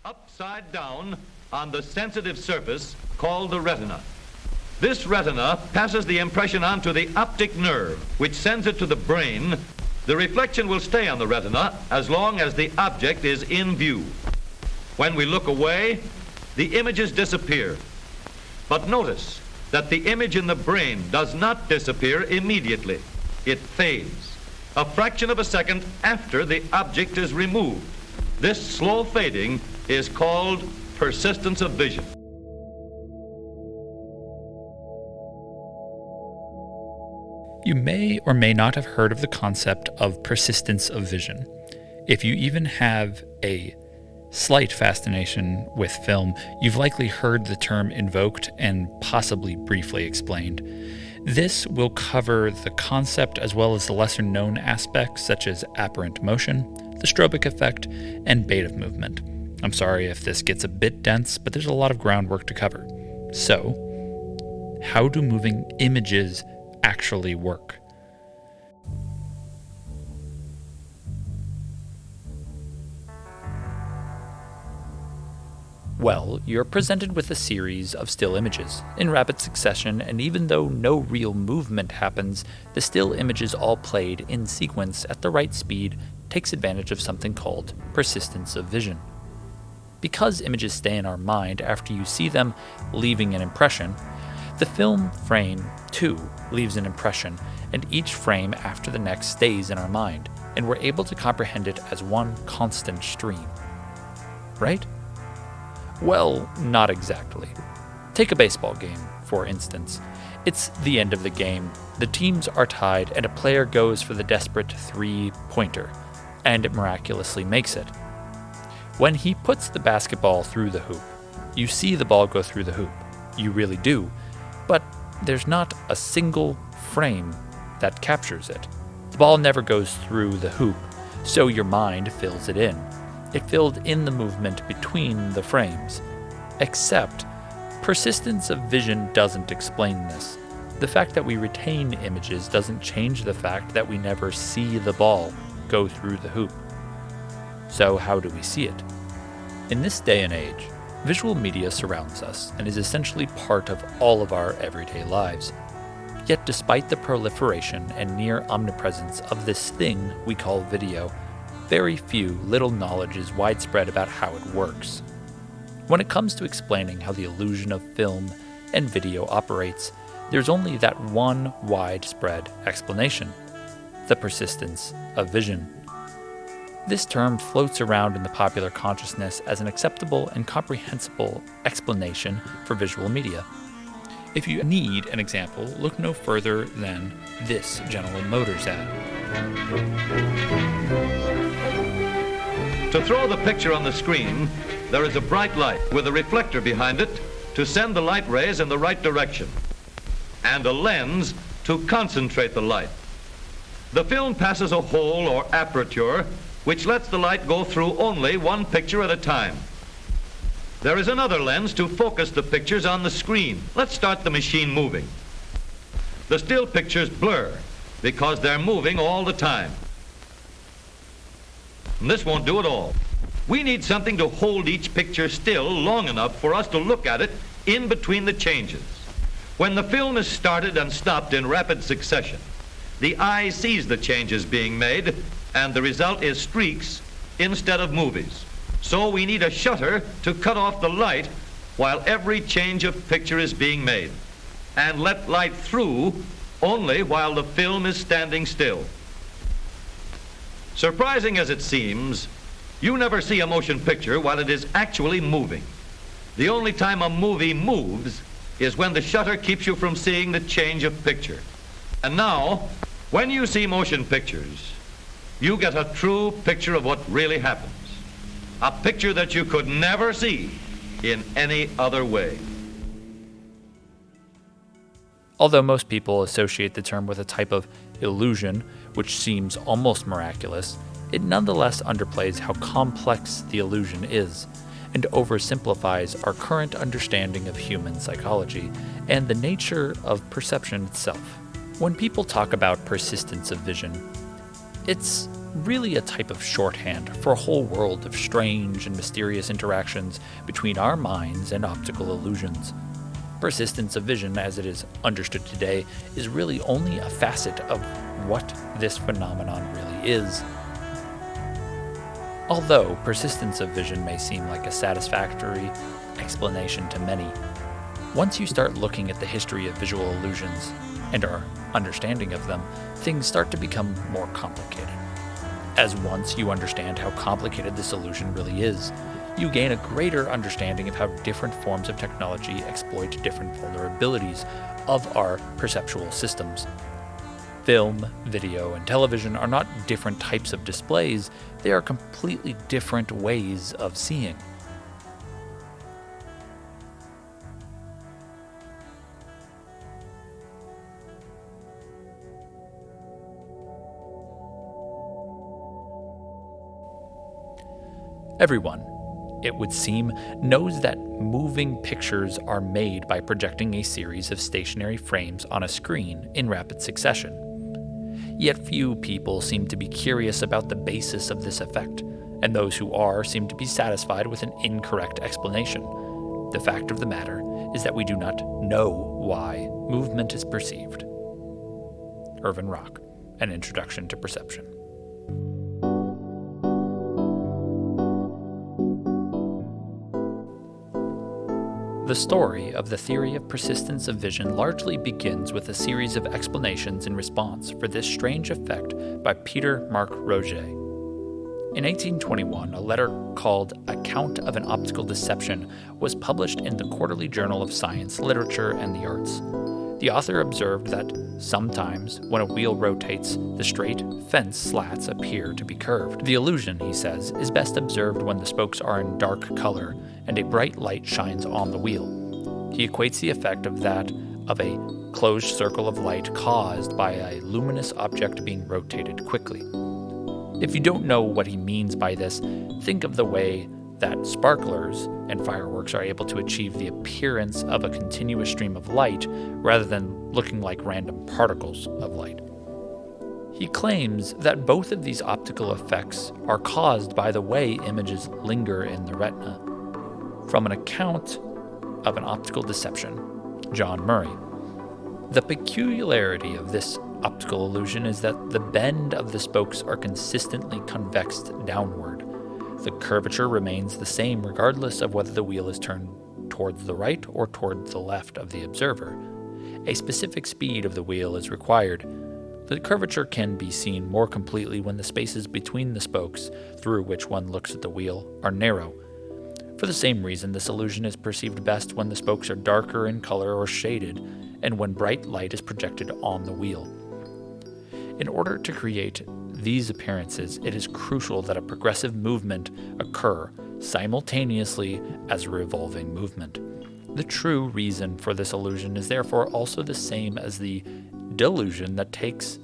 upside down on the sensitive surface called the retina. This retina passes the impression on to the optic nerve, which sends it to the brain. The reflection will stay on the retina as long as the object is in view. When we look away, the images disappear. But notice that the image in the brain does not disappear immediately. It fades a fraction of a second after the object is removed. This slow fading is called persistence of vision. You may or may not have heard of the concept of persistence of vision. If you even have a slight fascination with film, you've likely heard the term invoked and possibly briefly explained. This will cover the concept as well as the lesser-known aspects such as apparent motion, the strobic effect, and beta movement. I'm sorry if this gets a bit dense, but there's a lot of groundwork to cover. So, how do moving images actually work? Well, you're presented with a series of still images in rapid succession, and even though no real movement happens, the still images all played in sequence at the right speed takes advantage of something called persistence of vision. Because images stay in our mind after you see them, leaving an impression, the film frame, too, leaves an impression, and each frame after the next stays in our mind, and we're able to comprehend it as one constant stream. Right? Well, not exactly. Take a baseball game, for instance. It's the end of the game, the teams are tied, and a player goes for the desperate three-pointer, and it miraculously makes it. When he puts the basketball through the hoop, you see the ball go through the hoop. You really do. But there's not a single frame that captures it. The ball never goes through the hoop, so your mind fills it in. It filled in the movement between the frames. Except, persistence of vision doesn't explain this. The fact that we retain images doesn't change the fact that we never see the ball go through the hoop. So how do we see it? In this day and age, visual media surrounds us and is essentially part of all of our everyday lives. Yet despite the proliferation and near omnipresence of this thing we call video, very little knowledge is widespread about how it works. When it comes to explaining how the illusion of film and video operates, there's only that one widespread explanation: the persistence of vision. This term floats around in the popular consciousness as an acceptable and comprehensible explanation for visual media. If you need an example, look no further than this General Motors ad. To throw the picture on the screen, there is a bright light with a reflector behind it to send the light rays in the right direction, and a lens to concentrate the light. The film passes a hole or aperture which lets the light go through only one picture at a time. There is another lens to focus the pictures on the screen. Let's start the machine moving. The still pictures blur because they're moving all the time. And this won't do it all. We need something to hold each picture still long enough for us to look at it in between the changes. When the film is started and stopped in rapid succession, the eye sees the changes being made, and the result is streaks instead of movies. So we need a shutter to cut off the light while every change of picture is being made, and let light through only while the film is standing still. Surprising as it seems, you never see a motion picture while it is actually moving. The only time a movie moves is when the shutter keeps you from seeing the change of picture. And now, when you see motion pictures, you get a true picture of what really happens. A picture that you could never see in any other way. Although most people associate the term with a type of illusion, which seems almost miraculous, it nonetheless underplays how complex the illusion is, and oversimplifies our current understanding of human psychology and the nature of perception itself. When people talk about persistence of vision, it's really a type of shorthand for a whole world of strange and mysterious interactions between our minds and optical illusions. Persistence of vision, as it is understood today, is really only a facet of what this phenomenon really is. Although persistence of vision may seem like a satisfactory explanation to many, once you start looking at the history of visual illusions and our understanding of them, things start to become more complicated. As once you understand how complicated this illusion really is, you gain a greater understanding of how different forms of technology exploit different vulnerabilities of our perceptual systems. Film, video, and television are not different types of displays, they are completely different ways of seeing. Everyone, it would seem, knows that moving pictures are made by projecting a series of stationary frames on a screen in rapid succession. Yet few people seem to be curious about the basis of this effect, and those who are seem to be satisfied with an incorrect explanation. The fact of the matter is that we do not know why movement is perceived. Irvin Rock, An Introduction to Perception. The story of the theory of persistence of vision largely begins with a series of explanations in response for this strange effect by Peter Marc Roget. In 1821, a letter called Account of an Optical Deception was published in the Quarterly Journal of Science, Literature, and the Arts. The author observed that sometimes, when a wheel rotates, the straight fence slats appear to be curved. The illusion, he says, is best observed when the spokes are in dark color and a bright light shines on the wheel. He equates the effect of that of a closed circle of light caused by a luminous object being rotated quickly. If you don't know what he means by this, think of the way that sparklers and fireworks are able to achieve the appearance of a continuous stream of light rather than looking like random particles of light. He claims that both of these optical effects are caused by the way images linger in the retina. From an account of an optical deception, John Murray. The peculiarity of this optical illusion is that the bend of the spokes are consistently convexed downward. The curvature remains the same regardless of whether the wheel is turned towards the right or towards the left of the observer. A specific speed of the wheel is required. The curvature can be seen more completely when the spaces between the spokes, through which one looks at the wheel, are narrow. For the same reason, this illusion is perceived best when the spokes are darker in color or shaded, and when bright light is projected on the wheel. In order to create these appearances, it is crucial that a progressive movement occur simultaneously as a revolving movement. The true reason for this illusion is therefore also the same as the delusion that takes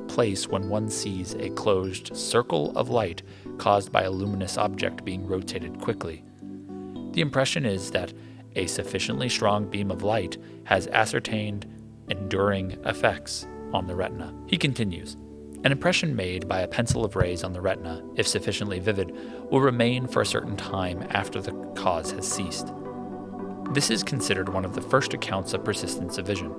place when one sees a closed circle of light caused by a luminous object being rotated quickly. The impression is that a sufficiently strong beam of light has ascertained enduring effects on the retina. He continues, an impression made by a pencil of rays on the retina, if sufficiently vivid, will remain for a certain time after the cause has ceased. This is considered one of the first accounts of persistence of vision,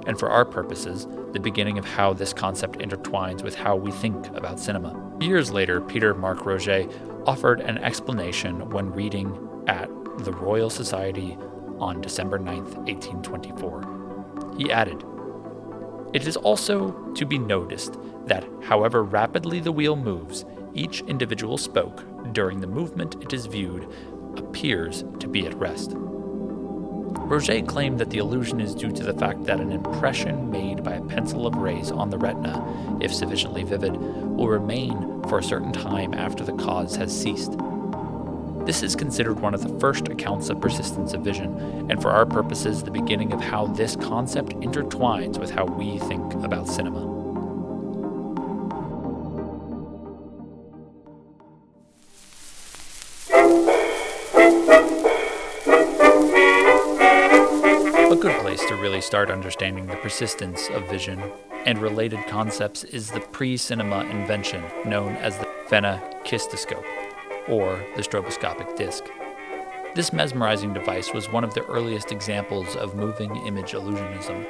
and for our purposes, the beginning of how this concept intertwines with how we think about cinema. Years later, Peter Marc Roget offered an explanation when reading at the Royal Society on December 9, 1824. He added, "It is also to be noticed that however rapidly the wheel moves, each individual spoke, during the movement it is viewed, appears to be at rest." Roget claimed that the illusion is due to the fact that an impression made by a pencil of rays on the retina, if sufficiently vivid, will remain for a certain time after the cause has ceased. This is considered one of the first accounts of persistence of vision, and for our purposes, the beginning of how this concept intertwines with how we think about cinema. A good place to really start understanding the persistence of vision and related concepts is the pre-cinema invention known as the phenakistoscope, or the stroboscopic disc. This mesmerizing device was one of the earliest examples of moving image illusionism.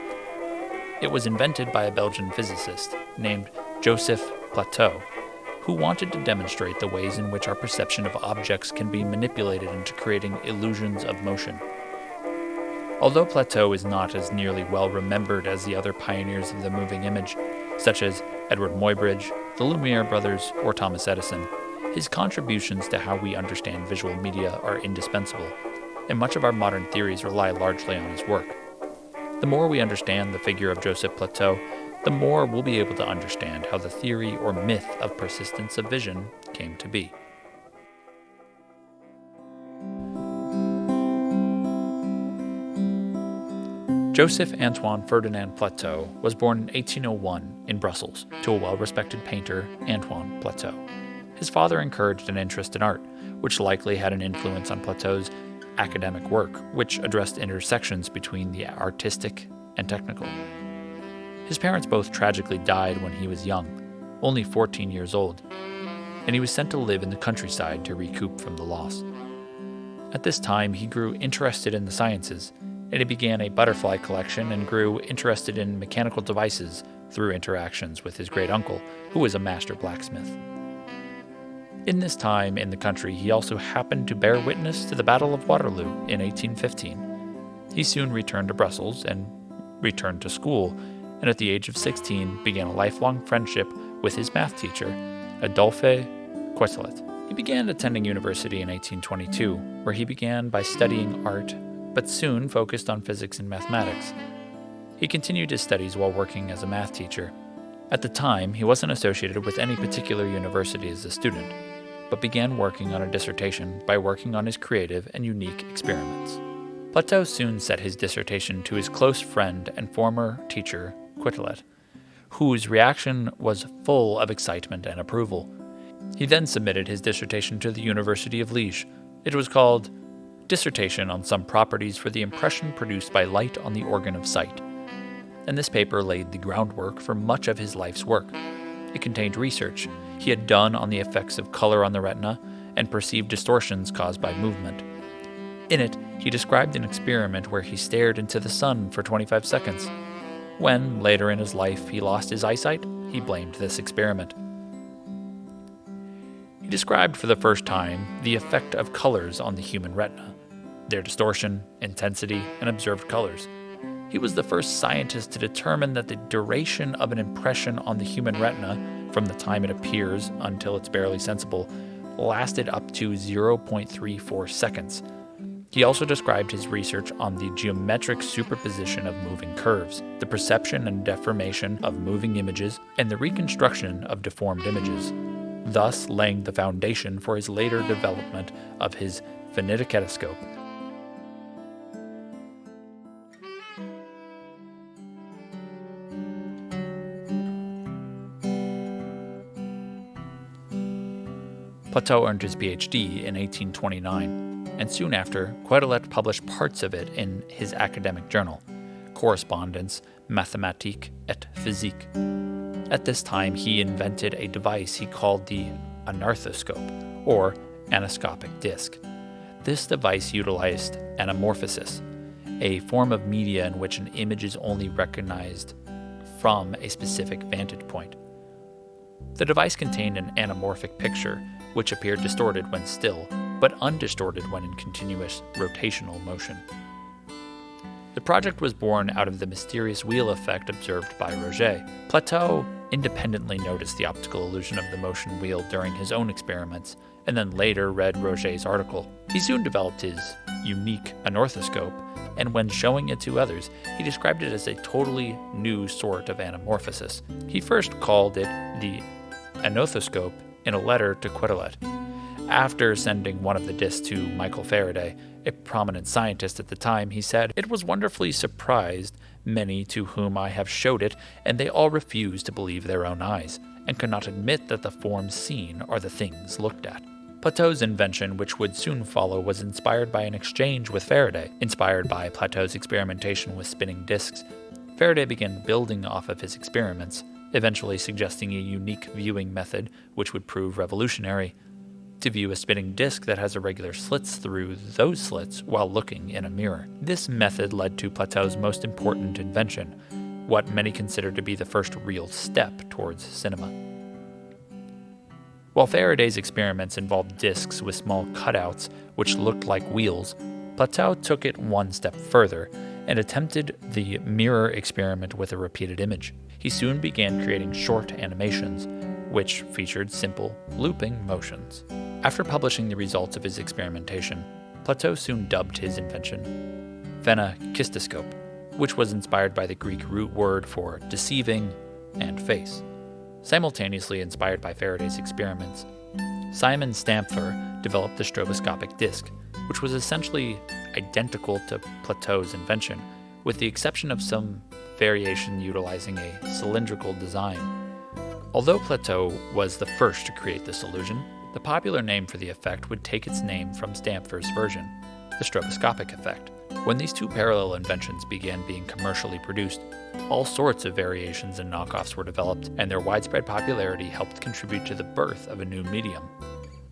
It was invented by a Belgian physicist named Joseph Plateau, who wanted to demonstrate the ways in which our perception of objects can be manipulated into creating illusions of motion. Although Plateau is not as nearly well remembered as the other pioneers of the moving image, such as Edward Muybridge, the Lumiere brothers, or Thomas Edison, his contributions to how we understand visual media are indispensable, and much of our modern theories rely largely on his work. The more we understand the figure of Joseph Plateau, the more we'll be able to understand how the theory or myth of persistence of vision came to be. Joseph Antoine Ferdinand Plateau was born in 1801 in Brussels to a well-respected painter, Antoine Plateau. His father encouraged an interest in art, which likely had an influence on Plateau's academic work, which addressed intersections between the artistic and technical. His parents both tragically died when he was young, only 14 years old, and he was sent to live in the countryside to recoup from the loss. At this time, he grew interested in the sciences, and he began a butterfly collection and grew interested in mechanical devices through interactions with his great-uncle, who was a master blacksmith. In this time in the country, he also happened to bear witness to the Battle of Waterloo in 1815. He soon returned to Brussels and returned to school, and at the age of 16 began a lifelong friendship with his math teacher, Adolphe Quetelet. He began attending university in 1822, where he began by studying art, but soon focused on physics and mathematics. He continued his studies while working as a math teacher. At the time, he wasn't associated with any particular university as a student, but began working on a dissertation by working on his creative and unique experiments. Plateau soon set his dissertation to his close friend and former teacher, Quetelet, whose reaction was full of excitement and approval. He then submitted his dissertation to the University of Liège. It was called Dissertation on Some Properties for the Impression Produced by Light on the Organ of Sight, and this paper laid the groundwork for much of his life's work. It contained research he had done on the effects of color on the retina and perceived distortions caused by movement. In it, he described an experiment where he stared into the sun for 25 seconds. When, later in his life, he lost his eyesight, he blamed this experiment. He described for the first time the effect of colors on the human retina, their distortion, intensity, and observed colors. He was the first scientist to determine that the duration of an impression on the human retina, from the time it appears until it's barely sensible, lasted up to 0.34 seconds. He also described his research on the geometric superposition of moving curves, the perception and deformation of moving images, and the reconstruction of deformed images, thus laying the foundation for his later development of his phenakistoscope. Plateau earned his PhD in 1829, and soon after, Quetelet published parts of it in his academic journal, Correspondance mathématique et physique. At this time, he invented a device he called the anarthoscope, or anoscopic disc. This device utilized anamorphosis, a form of media in which an image is only recognized from a specific vantage point. The device contained an anamorphic picture, which appeared distorted when still, but undistorted when in continuous rotational motion. The project was born out of the mysterious wheel effect observed by Roget. Plateau independently noticed the optical illusion of the motion wheel during his own experiments, and then later read Roget's article. He soon developed his unique anorthoscope, and when showing it to others, he described it as a totally new sort of anamorphosis. He first called it the anorthoscope in a letter to Quetelet. After sending one of the discs to Michael Faraday, a prominent scientist at the time, he said, "It was wonderfully surprised many to whom I have showed it, and they all refused to believe their own eyes, and could not admit that the forms seen are the things looked at." Plateau's invention, which would soon follow, was inspired by an exchange with Faraday. Inspired by Plateau's experimentation with spinning discs, Faraday began building off of his experiments, eventually suggesting a unique viewing method which would prove revolutionary: to view a spinning disk that has irregular slits through those slits while looking in a mirror. This method led to Plateau's most important invention, what many consider to be the first real step towards cinema. While Faraday's experiments involved disks with small cutouts which looked like wheels, Plateau took it one step further and attempted the mirror experiment with a repeated image. He soon began creating short animations, which featured simple, looping motions. After publishing the results of his experimentation, Plateau soon dubbed his invention phenakistoscope, which was inspired by the Greek root word for deceiving and face. Simultaneously inspired by Faraday's experiments, Simon Stampfer developed the stroboscopic disc, which was essentially identical to Plateau's invention, with the exception of some variation utilizing a cylindrical design. Although Plateau was the first to create this illusion, the popular name for the effect would take its name from Stampfer's version, the stroboscopic effect. When these two parallel inventions began being commercially produced, all sorts of variations and knockoffs were developed, and their widespread popularity helped contribute to the birth of a new medium,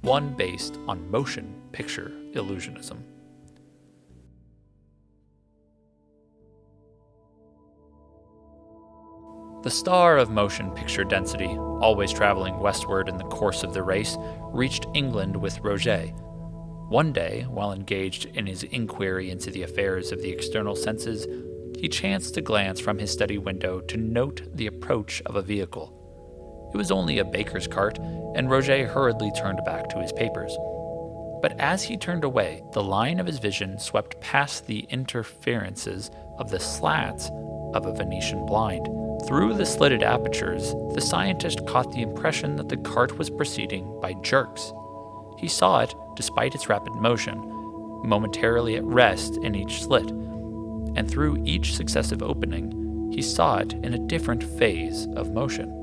one based on motion picture illusionism. The star of motion picture density, always traveling westward in the course of the race, reached England with Roget. One day, while engaged in his inquiry into the affairs of the external senses, he chanced to glance from his study window to note the approach of a vehicle. It was only a baker's cart, and Roget hurriedly turned back to his papers. But as he turned away, the line of his vision swept past the interferences of the slats of a Venetian blind. Through the slitted apertures, the scientist caught the impression that the cart was proceeding by jerks. He saw it, despite its rapid motion, momentarily at rest in each slit, and through each successive opening, he saw it in a different phase of motion.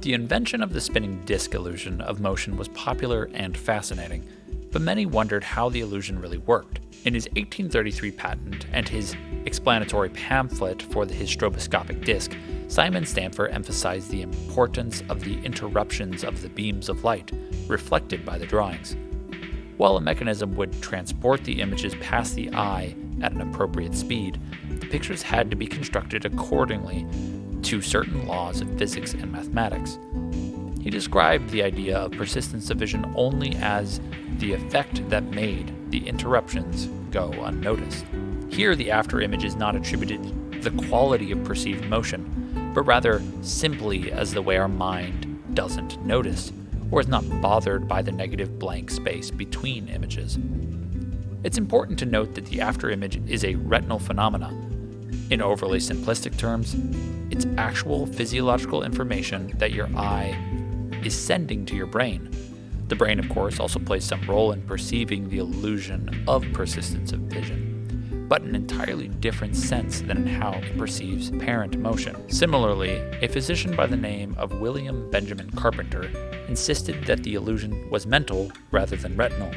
The invention of the spinning disk illusion of motion was popular and fascinating, but many wondered how the illusion really worked. In his 1833 patent and his explanatory pamphlet for his stroboscopic disc, Simon Stampfer emphasized the importance of the interruptions of the beams of light reflected by the drawings. While a mechanism would transport the images past the eye at an appropriate speed, the pictures had to be constructed accordingly to certain laws of physics and mathematics. He described the idea of persistence of vision only as the effect that made the interruptions go unnoticed. Here, the after image is not attributed to the quality of perceived motion, but rather simply as the way our mind doesn't notice, or is not bothered by the negative blank space between images. It's important to note that the after image is a retinal phenomena. In overly simplistic terms, it's actual physiological information that your eye is sending to your brain. The brain, of course, also plays some role in perceiving the illusion of persistence of vision, but in an entirely different sense than in how it perceives apparent motion. Similarly, a physician by the name of William Benjamin Carpenter insisted that the illusion was mental rather than retinal.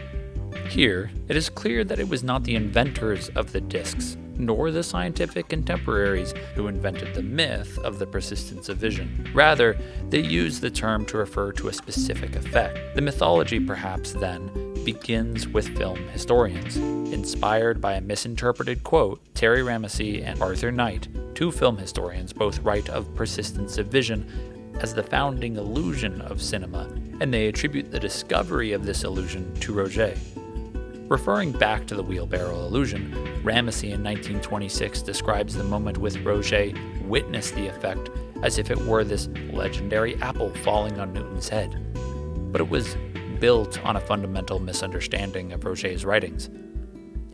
Here, it is clear that it was not the inventors of the discs, nor the scientific contemporaries who invented the myth of the persistence of vision. Rather, they used the term to refer to a specific effect. The mythology, perhaps, then, begins with film historians. Inspired by a misinterpreted quote, Terry Ramsey and Arthur Knight, two film historians, both write of persistence of vision as the founding illusion of cinema, and they attribute the discovery of this illusion to Roget. Referring back to the wheelbarrow illusion, Ramsey in 1926 describes the moment with Roget witnessed the effect as if it were this legendary apple falling on Newton's head. But it was built on a fundamental misunderstanding of Roget's writings.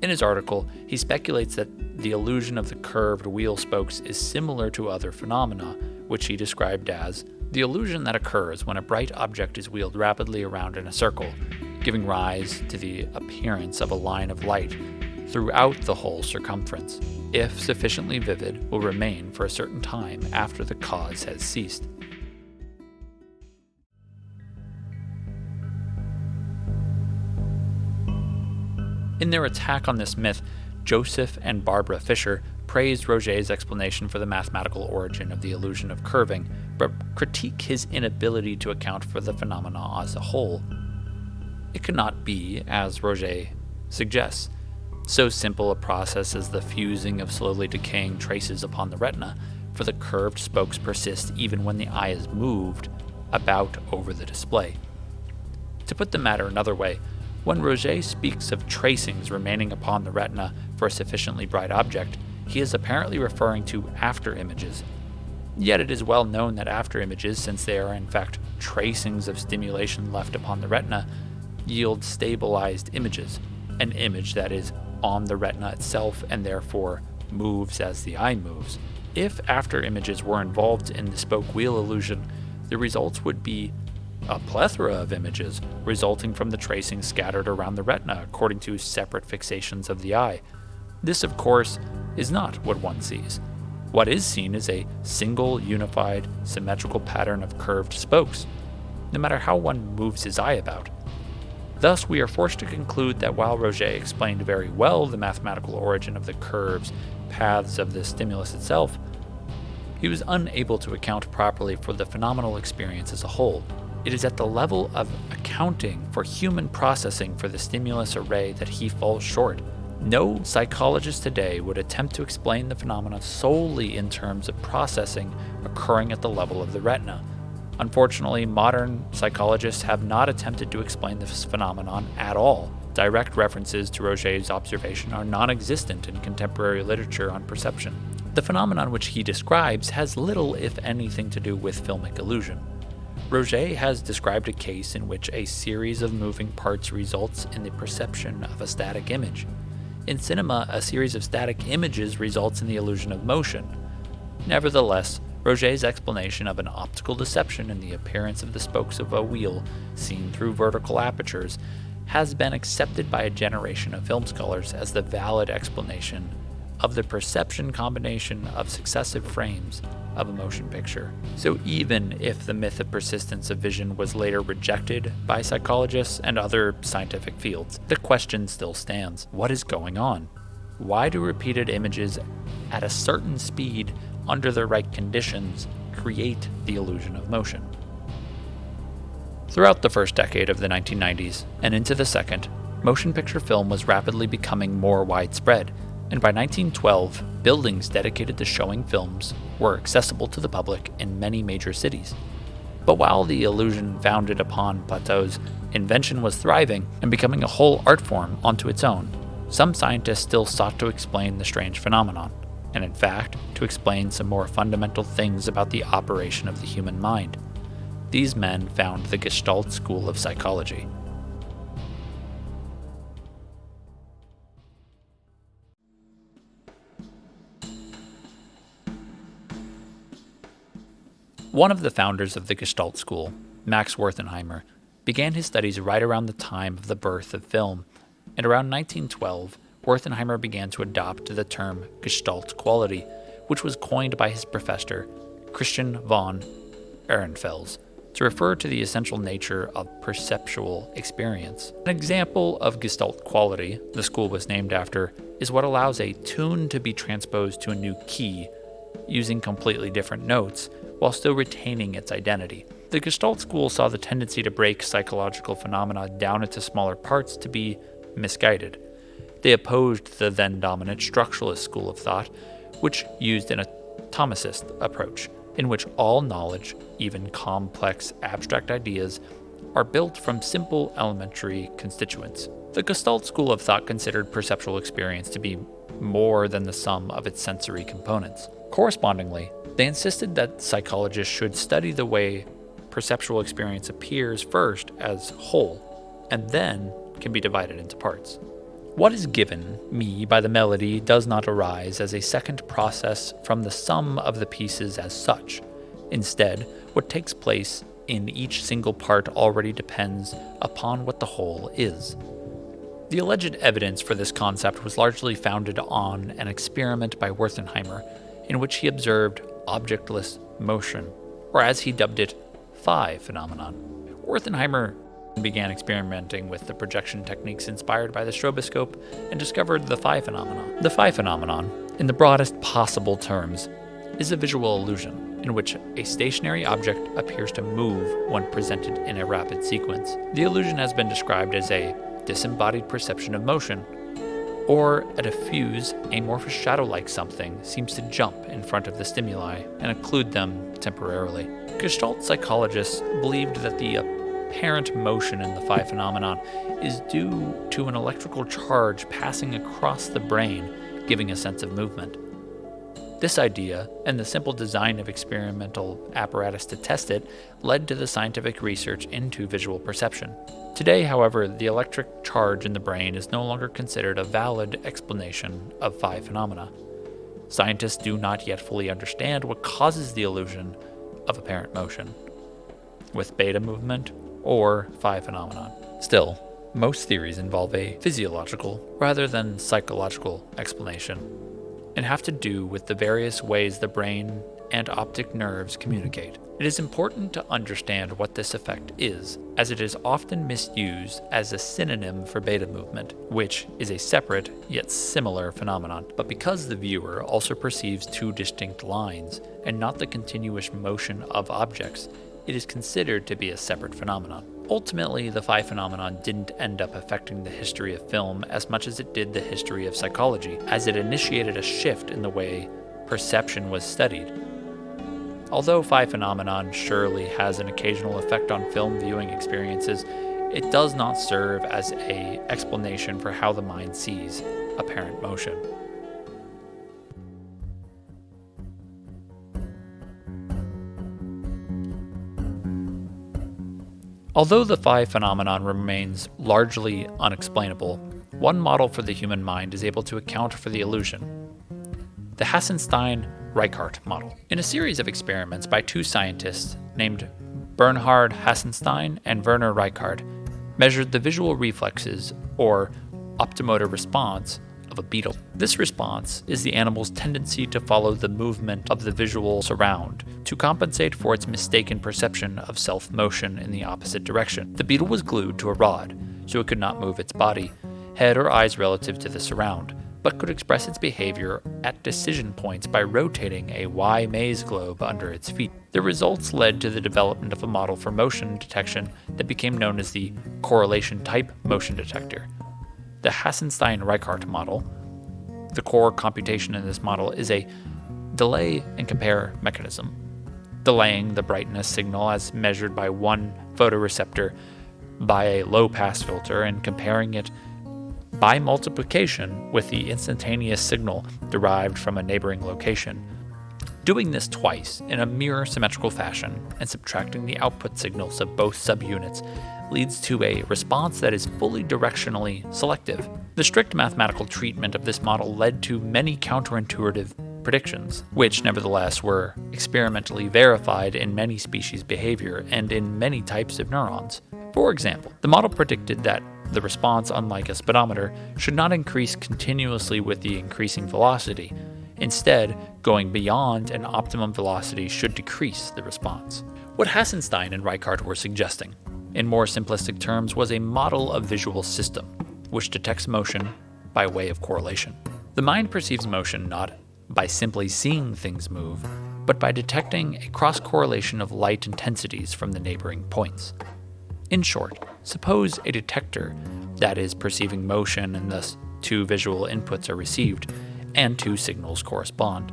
In his article, he speculates that the illusion of the curved wheel spokes is similar to other phenomena, which he described as the illusion that occurs when a bright object is wheeled rapidly around in a circle, giving rise to the appearance of a line of light throughout the whole circumference. If sufficiently vivid, will remain for a certain time after the cause has ceased. In their attack on this myth, Joseph and Barbara Fisher praised Roget's explanation for the mathematical origin of the illusion of curving, but critique his inability to account for the phenomena as a whole. It could not be, as Roget suggests, so simple a process as the fusing of slowly decaying traces upon the retina, for the curved spokes persist even when the eye is moved about over the display. To put the matter another way, when Roget speaks of tracings remaining upon the retina for a sufficiently bright object, he is apparently referring to after images. Yet it is well known that after images, since they are in fact tracings of stimulation left upon the retina, yield stabilized images, an image that is on the retina itself and therefore moves as the eye moves. If after images were involved in the spoke wheel illusion, the results would be a plethora of images resulting from the tracings scattered around the retina according to separate fixations of the eye. This, of course, is not what one sees. What is seen is a single, unified, symmetrical pattern of curved spokes, no matter how one moves his eye about. Thus, we are forced to conclude that while Roget explained very well the mathematical origin of the curves, paths of the stimulus itself, he was unable to account properly for the phenomenal experience as a whole. It is at the level of accounting for human processing for the stimulus array that he falls short. No psychologist today would attempt to explain the phenomena solely in terms of processing occurring at the level of the retina. Unfortunately, modern psychologists have not attempted to explain this phenomenon at all. Direct references to Roget's observation are non-existent in contemporary literature on perception. The phenomenon which he describes has little, if anything, to do with filmic illusion. Roget has described a case in which a series of moving parts results in the perception of a static image. In cinema, a series of static images results in the illusion of motion. Nevertheless, Roget's explanation of an optical deception in the appearance of the spokes of a wheel seen through vertical apertures has been accepted by a generation of film scholars as the valid explanation of the perception combination of successive frames of a motion picture. So even if the myth of persistence of vision was later rejected by psychologists and other scientific fields, the question still stands. What is going on? Why do repeated images at a certain speed under the right conditions create the illusion of motion? Throughout the first decade of the 1990s and into the second, motion picture film was rapidly becoming more widespread, and by 1912, buildings dedicated to showing films were accessible to the public in many major cities. But while the illusion founded upon Watteau's invention was thriving and becoming a whole art form unto its own, some scientists still sought to explain the strange phenomenon, and in fact, to explain some more fundamental things about the operation of the human mind. These men found the Gestalt school of psychology. One of the founders of the Gestalt school, Max Wertheimer, began his studies right around the time of the birth of film, and around 1912, Wertheimer began to adopt the term Gestalt quality, which was coined by his professor, Christian von Ehrenfels, to refer to the essential nature of perceptual experience. An example of Gestalt quality, the school was named after, is what allows a tune to be transposed to a new key, using completely different notes, while still retaining its identity. The Gestalt school saw the tendency to break psychological phenomena down into smaller parts to be misguided. They opposed the then dominant structuralist school of thought, which used an atomicist approach, in which all knowledge, even complex abstract ideas, are built from simple elementary constituents. The Gestalt school of thought considered perceptual experience to be more than the sum of its sensory components. Correspondingly, they insisted that psychologists should study the way perceptual experience appears first as whole, and then can be divided into parts. What is given me by the melody does not arise as a second process from the sum of the pieces as such. Instead, what takes place in each single part already depends upon what the whole is. The alleged evidence for this concept was largely founded on an experiment by Wertheimer, in which he observed objectless motion, or as he dubbed it, phi phenomenon. Wertheimer began experimenting with the projection techniques inspired by the stroboscope and discovered the phi phenomenon. The phi phenomenon, in the broadest possible terms, is a visual illusion in which a stationary object appears to move when presented in a rapid sequence. The illusion has been described as a disembodied perception of motion, or a diffuse, amorphous shadow-like something seems to jump in front of the stimuli and occlude them temporarily. Gestalt psychologists believed that the apparent motion in the phi phenomenon is due to an electrical charge passing across the brain, giving a sense of movement. This idea, and the simple design of experimental apparatus to test it, led to the scientific research into visual perception. Today, however, the electric charge in the brain is no longer considered a valid explanation of phi phenomena. Scientists do not yet fully understand what causes the illusion of apparent motion, with beta movement or phi phenomenon. Still, most theories involve a physiological rather than psychological explanation, and have to do with the various ways the brain and optic nerves communicate. It is important to understand what this effect is, as it is often misused as a synonym for beta movement, which is a separate yet similar phenomenon. But because the viewer also perceives two distinct lines and not the continuous motion of objects, it is considered to be a separate phenomenon. Ultimately, the phi phenomenon didn't end up affecting the history of film as much as it did the history of psychology, as it initiated a shift in the way perception was studied. Although phi phenomenon surely has an occasional effect on film viewing experiences, it does not serve as an explanation for how the mind sees apparent motion. Although the phi phenomenon remains largely unexplainable, one model for the human mind is able to account for the illusion: the Hassenstein-Reichardt model. In a series of experiments by two scientists named Bernhard Hassenstein and Werner Reichardt, measured the visual reflexes, or optomotor response, of a beetle. This response is the animal's tendency to follow the movement of the visual surround to compensate for its mistaken perception of self-motion in the opposite direction. The beetle was glued to a rod, so it could not move its body, head or eyes relative to the surround, but could express its behavior at decision points by rotating a Y maze globe under its feet. The results led to the development of a model for motion detection that became known as the correlation type motion detector. The Hassenstein-Reichardt model, the core computation in this model, is a delay and compare mechanism, delaying the brightness signal as measured by one photoreceptor by a low-pass filter and comparing it by multiplication with the instantaneous signal derived from a neighboring location. Doing this twice in a mirror symmetrical fashion and subtracting the output signals of both subunits leads to a response that is fully directionally selective. The strict mathematical treatment of this model led to many counterintuitive predictions, which nevertheless were experimentally verified in many species' behavior and in many types of neurons. For example, the model predicted that the response, unlike a speedometer, should not increase continuously with the increasing velocity. Instead, going beyond an optimum velocity should decrease the response. What Hassenstein and Reichardt were suggesting, in more simplistic terms, was a model of visual system, which detects motion by way of correlation. The mind perceives motion not by simply seeing things move, but by detecting a cross-correlation of light intensities from the neighboring points. In short, suppose a detector that is perceiving motion and thus two visual inputs are received, and two signals correspond.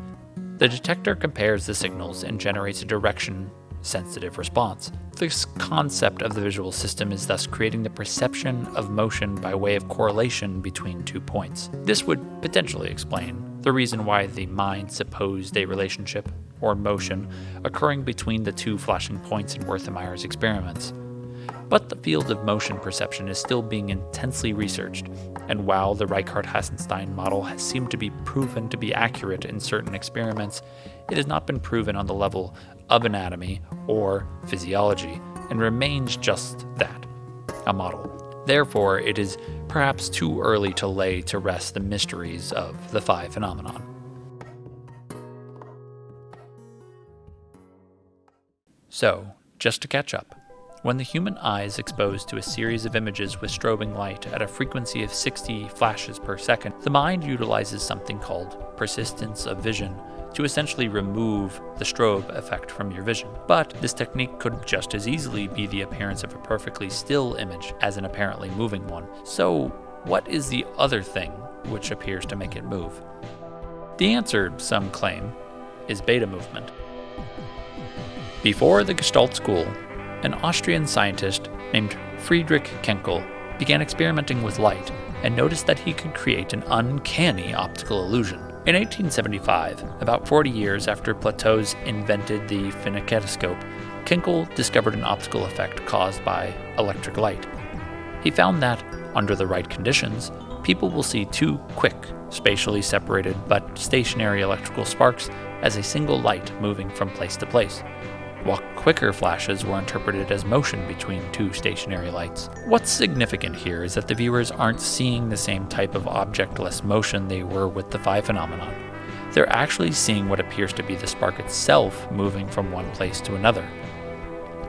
The detector compares the signals and generates a direction-sensitive response. This concept of the visual system is thus creating the perception of motion by way of correlation between 2 points. This would potentially explain the reason why the mind supposed a relationship, or motion, occurring between the two flashing points in Wertheimer's experiments. But the field of motion perception is still being intensely researched, and while the Reichardt-Hassenstein model has seemed to be proven to be accurate in certain experiments, it has not been proven on the level of anatomy or physiology, and remains just that, a model. Therefore, it is perhaps too early to lay to rest the mysteries of the phi phenomenon. So, just to catch up, when the human eye is exposed to a series of images with strobing light at a frequency of 60 flashes per second, the mind utilizes something called persistence of vision to essentially remove the strobe effect from your vision. But this technique could just as easily be the appearance of a perfectly still image as an apparently moving one. So, what is the other thing which appears to make it move? The answer, some claim, is beta movement. Before the Gestalt school, an Austrian scientist named Friedrich Kenkel began experimenting with light and noticed that he could create an uncanny optical illusion. In 1875, about 40 years after Plateau's invented the phenaketoscope, Kenkel discovered an optical effect caused by electric light. He found that, under the right conditions, people will see two quick, spatially separated but stationary electrical sparks as a single light moving from place to place, while quicker flashes were interpreted as motion between two stationary lights. What's significant here is that the viewers aren't seeing the same type of objectless motion they were with the phi phenomenon. They're actually seeing what appears to be the spark itself moving from one place to another.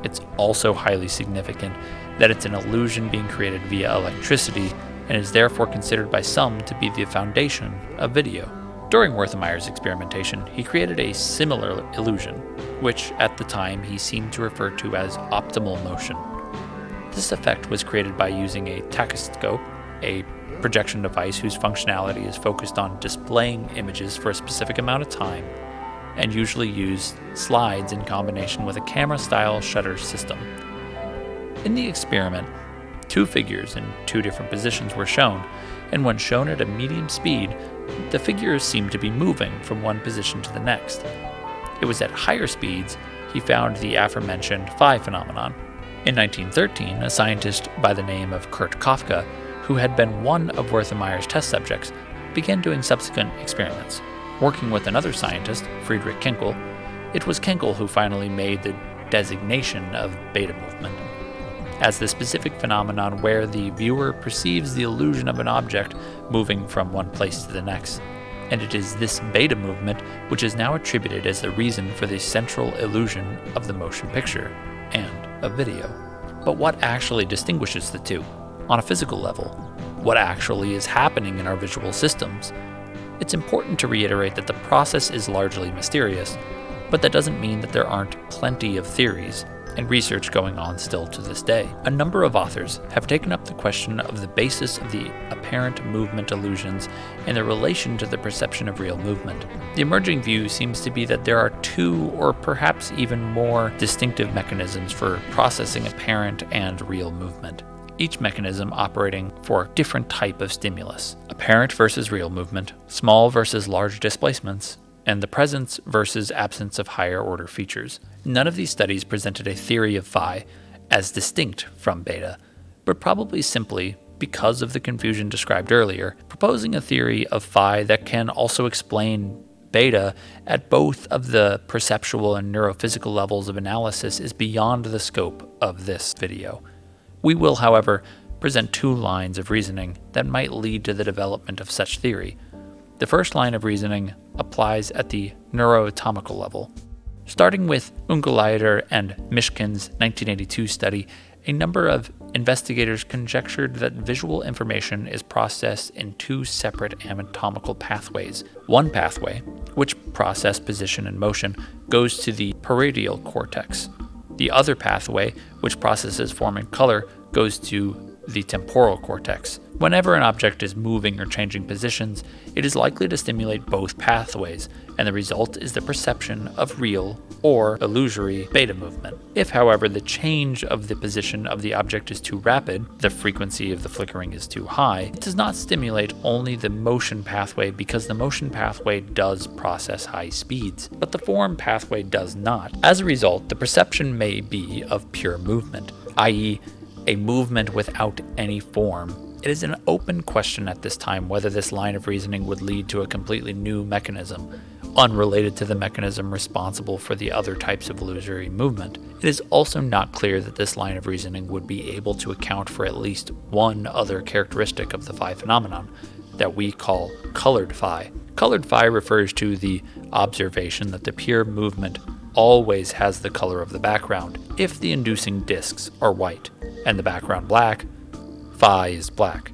It's also highly significant that it's an illusion being created via electricity and is therefore considered by some to be the foundation of video. During Wertheimer's experimentation, he created a similar illusion, which at the time he seemed to refer to as optimal motion. This effect was created by using a tachyscope, a projection device whose functionality is focused on displaying images for a specific amount of time, and usually used slides in combination with a camera-style shutter system. In the experiment, two figures in two different positions were shown, and when shown at a medium speed, the figures seemed to be moving from one position to the next. It was at higher speeds he found the aforementioned phi phenomenon. In 1913, a scientist by the name of Kurt Kafka, who had been one of Wertheimer's test subjects, began doing subsequent experiments. Working with another scientist, Friedrich Kenkel, it was Kenkel who finally made the designation of beta movement as the specific phenomenon where the viewer perceives the illusion of an object moving from one place to the next, and it is this beta movement which is now attributed as the reason for the central illusion of the motion picture and of video. But what actually distinguishes the two? On a physical level, what actually is happening in our visual systems? It's important to reiterate that the process is largely mysterious, but that doesn't mean that there aren't plenty of theories and research going on still to this day. A number of authors have taken up the question of the basis of the apparent movement illusions and their relation to the perception of real movement. The emerging view seems to be that there are two or perhaps even more distinctive mechanisms for processing apparent and real movement, each mechanism operating for a different type of stimulus. Apparent versus real movement, small versus large displacements, and the presence versus absence of higher order features. None of these studies presented a theory of phi as distinct from beta, but probably simply, because of the confusion described earlier, proposing a theory of phi that can also explain beta at both of the perceptual and neurophysical levels of analysis is beyond the scope of this video. We will, however, present two lines of reasoning that might lead to the development of such theory. The first line of reasoning applies at the neuroanatomical level. Starting with Ungerleider and Mishkin's 1982 study, a number of investigators conjectured that visual information is processed in two separate anatomical pathways. One pathway, which processes position and motion, goes to the parietal cortex. The other pathway, which processes form and color, goes to the temporal cortex. Whenever an object is moving or changing positions, it is likely to stimulate both pathways, and the result is the perception of real or illusory beta movement. If, however, the change of the position of the object is too rapid, the frequency of the flickering is too high, it does not stimulate only the motion pathway because the motion pathway does process high speeds, but the form pathway does not. As a result, the perception may be of pure movement, i.e., a movement without any form. It is an open question at this time whether this line of reasoning would lead to a completely new mechanism, unrelated to the mechanism responsible for the other types of illusory movement. It is also not clear that this line of reasoning would be able to account for at least one other characteristic of the phi phenomenon that we call colored phi. Colored phi refers to the observation that the pure movement always has the color of the background. If the inducing disks are white and the background black, phi is black.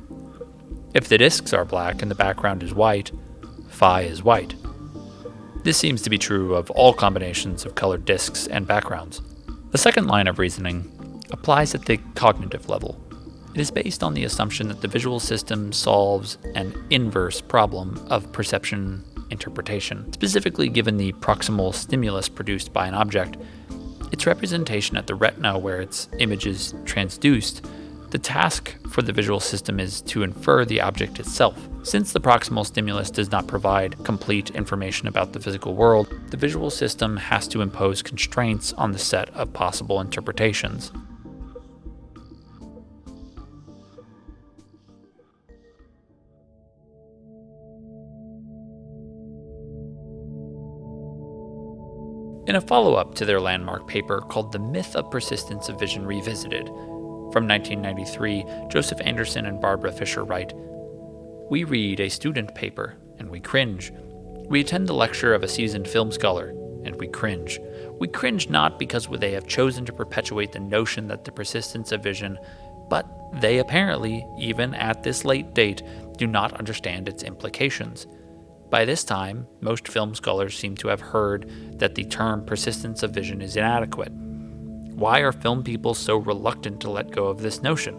If the disks are black and the background is white, phi is white. This seems to be true of all combinations of colored disks and backgrounds. The second line of reasoning applies at the cognitive level. It is based on the assumption that the visual system solves an inverse problem of perception interpretation. Specifically, given the proximal stimulus produced by an object, its representation at the retina where its image is transduced, the task for the visual system is to infer the object itself. Since the proximal stimulus does not provide complete information about the physical world, the visual system has to impose constraints on the set of possible interpretations. In a follow-up to their landmark paper called The Myth of Persistence of Vision Revisited, from 1993, Joseph Anderson and Barbara Fisher write, "We read a student paper, and we cringe. We attend the lecture of a seasoned film scholar, and we cringe. We cringe not because they have chosen to perpetuate the notion that the persistence of vision, but they apparently, even at this late date, do not understand its implications. By this time, most film scholars seem to have heard that the term persistence of vision is inadequate. Why are film people so reluctant to let go of this notion?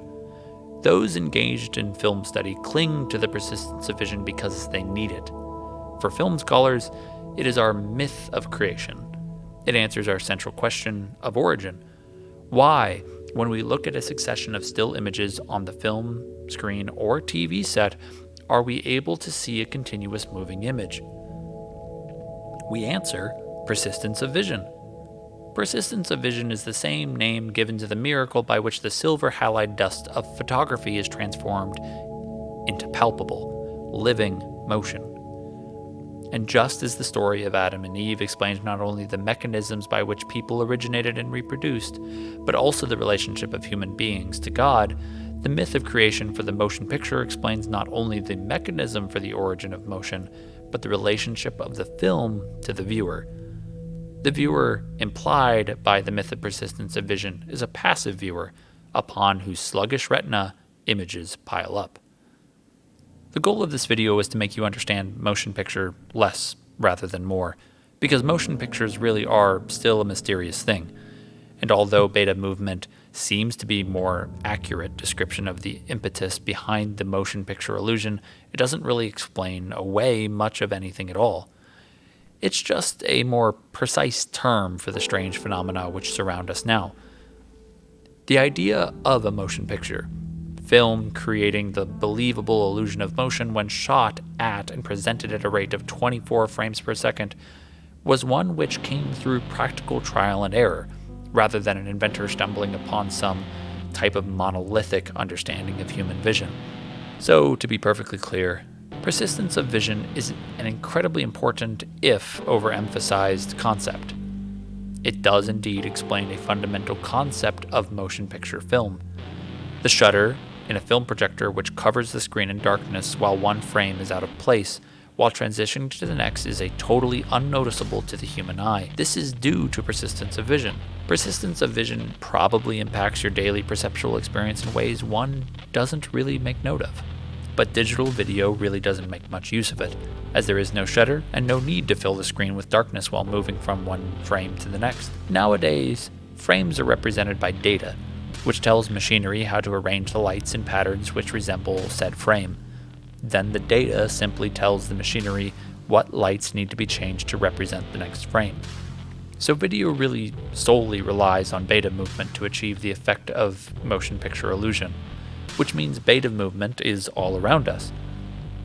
Those engaged in film study cling to the persistence of vision because they need it. For film scholars, it is our myth of creation. It answers our central question of origin. Why, when we look at a succession of still images on the film, screen, or TV set, are we able to see a continuous moving image? We answer, persistence of vision. Persistence of vision is the same name given to the miracle by which the silver halide dust of photography is transformed into palpable, living motion. And just as the story of Adam and Eve explains not only the mechanisms by which people originated and reproduced, but also the relationship of human beings to God, the myth of creation for the motion picture explains not only the mechanism for the origin of motion, but the relationship of the film to the viewer. The viewer, implied by the myth of persistence of vision, is a passive viewer, upon whose sluggish retina images pile up. The goal of this video is to make you understand motion picture less rather than more, because motion pictures really are still a mysterious thing. And although beta movement seems to be a more accurate description of the impetus behind the motion picture illusion, it doesn't really explain away much of anything at all. It's just a more precise term for the strange phenomena which surround us now. The idea of a motion picture, film creating the believable illusion of motion when shot at and presented at a rate of 24 frames per second, was one which came through practical trial and error, rather than an inventor stumbling upon some type of monolithic understanding of human vision. So, to be perfectly clear, persistence of vision is an incredibly important, if overemphasized, concept. It does indeed explain a fundamental concept of motion picture film. The shutter in a film projector which covers the screen in darkness while one frame is out of place, while transitioning to the next, is a totally unnoticeable to the human eye. This is due to persistence of vision. Persistence of vision probably impacts your daily perceptual experience in ways one doesn't really make note of. But digital video really doesn't make much use of it, as there is no shutter and no need to fill the screen with darkness while moving from one frame to the next. Nowadays, frames are represented by data, which tells machinery how to arrange the lights in patterns which resemble said frame. Then the data simply tells the machinery what lights need to be changed to represent the next frame. So video really solely relies on beta movement to achieve the effect of motion picture illusion, which means beta movement is all around us.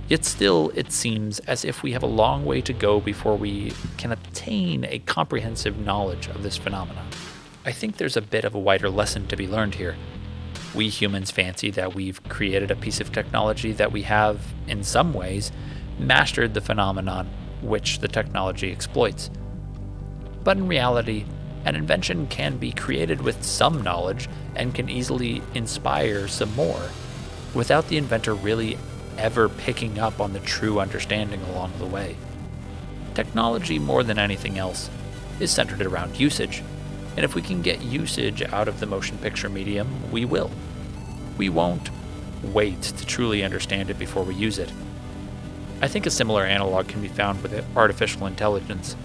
Yet still, it seems as if we have a long way to go before we can obtain a comprehensive knowledge of this phenomenon. I think there's a bit of a wider lesson to be learned here. We humans fancy that we've created a piece of technology that we have, in some ways, mastered the phenomenon which the technology exploits. But in reality, an invention can be created with some knowledge and can easily inspire some more, without the inventor really ever picking up on the true understanding along the way. Technology, more than anything else, is centered around usage, and if we can get usage out of the motion picture medium, we will. We won't wait to truly understand it before we use it. I think a similar analog can be found with artificial intelligence.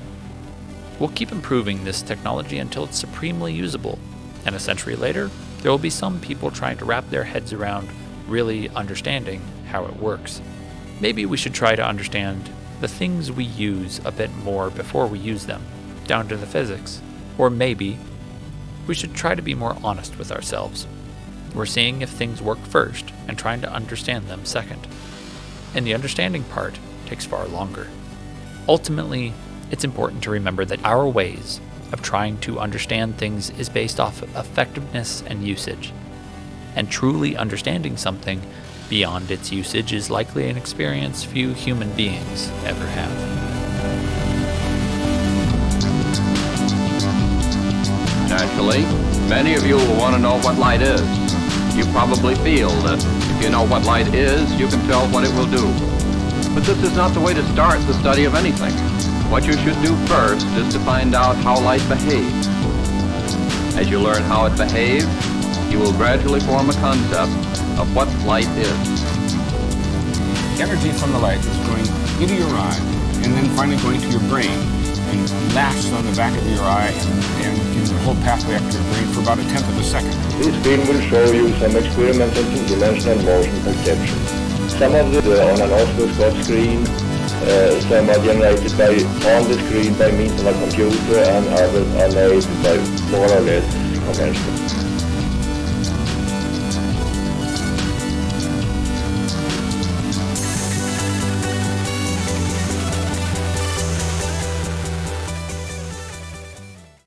We'll keep improving this technology until it's supremely usable, and a century later, there will be some people trying to wrap their heads around really understanding how it works. Maybe we should try to understand the things we use a bit more before we use them, down to the physics. Or maybe we should try to be more honest with ourselves. We're seeing if things work first and trying to understand them second. And the understanding part takes far longer. Ultimately, it's important to remember that our ways of trying to understand things is based off of effectiveness and usage. And truly understanding something beyond its usage is likely an experience few human beings ever have. Naturally, many of you will want to know what light is. You probably feel that if you know what light is, you can tell what it will do. But this is not the way to start the study of anything. What you should do first is to find out how light behaves. As you learn how it behaves, you will gradually form a concept of what light is. Energy from the light is going into your eye and then finally going to your brain and lasts on the back of your eye and in the whole pathway up to your brain for about 1/10 of a second. This film will show you some experiments on two-dimensional motion perception. Some of them are on an oscilloscope screen, some are generated on the screen by means of a computer, and others are made by more or less conventional.